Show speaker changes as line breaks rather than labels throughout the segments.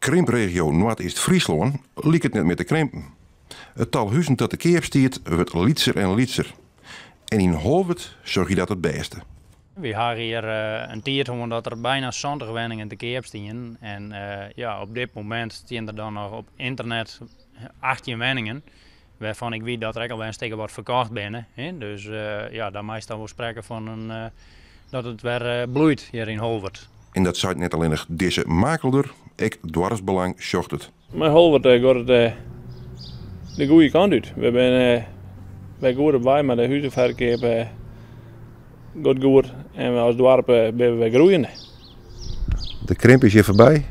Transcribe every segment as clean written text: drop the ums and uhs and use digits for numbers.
krimpregio Noord-East-Friesland liep het net met de krimpen. Het tal huizen dat de keer stiert wordt lietser en lietser. En in Holwert zorg je dat het beste.
We hebben hier een tijd omdat er bijna 70 woningen te keer staan. En op dit moment staan er dan nog op internet 18 woningen. Waarvan ik weet dat er ook al een stukje wat verkocht binnen. Dus daar meestal wel spreken van dat het weer bloeit hier in Holwert.
En dat zei net alleen deze makelder, ik dwarsbelang zocht het.
Maar Holwert gaat het de goede kant uit. We zijn bij goed erbij, maar de huizenverkoop gaat goed. En we als dorp zijn we groeiende.
De krimp is hier voorbij.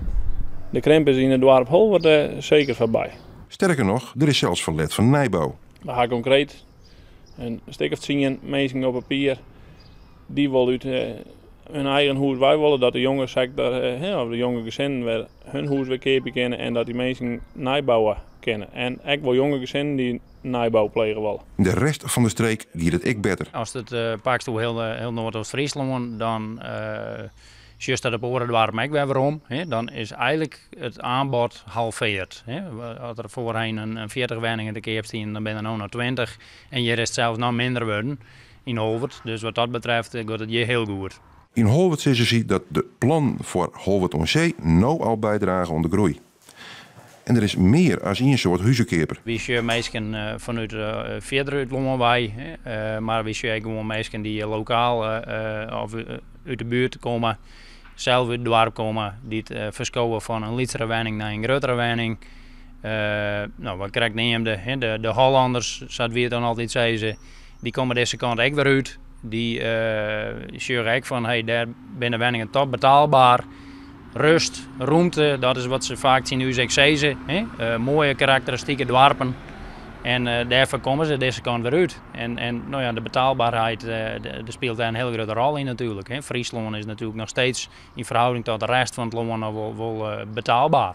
De krimp is in het dorp Holwert zeker voorbij.
Sterker nog, er is zelfs verlet van nijbouw.
We gaan concreet een stuk of 10 mensen op papier die willen uit hun eigen huis. Wij willen dat de jonge sector, of de jonge gezinnen weer hun huis weer kepen kunnen en dat die mensen nijbouwen kennen. En ik wil jonge gezinnen die nijbouw plegen willen.
De rest van de streek giet het ik beter.
Als het pakst door heel Noordoost-Friesland, dan juist dat op oren waarom ik weer waarom, dan is eigenlijk het aanbod halveerd. Als er voorheen een 40 woningen te keer staan, dan ben er nu nog 20 en hier is het zelfs nog minder worden in Holwert. Dus wat dat betreft gaat het hier heel goed.
In Holwert zeggen ze dat de plan voor Holwert on Zee nou al bijdragen aan de groei. En er is meer dan één soort huizenkeper.
We zien mensen vanuit verder uit Lommewij, maar we zien gewoon mensen die lokaal of uit de buurt komen, zelf uit het dorp komen, die het verschouwen van een litere woning naar een grotere woning. Wat krijg je de Hollanders, zoals we het dan altijd zeggen, die komen deze kant ook weer uit. Die zeggen ook van, hey, daar binnen woningen top betaalbaar. Rust, ruimte, dat is wat ze vaak zien nu zeggen. Mooie karakteristieke dorpen. En daarvoor komen ze deze kant weer uit. En de betaalbaarheid de speelt daar een hele grote rol in natuurlijk. Friesland is natuurlijk nog steeds in verhouding tot de rest van het land wel betaalbaar.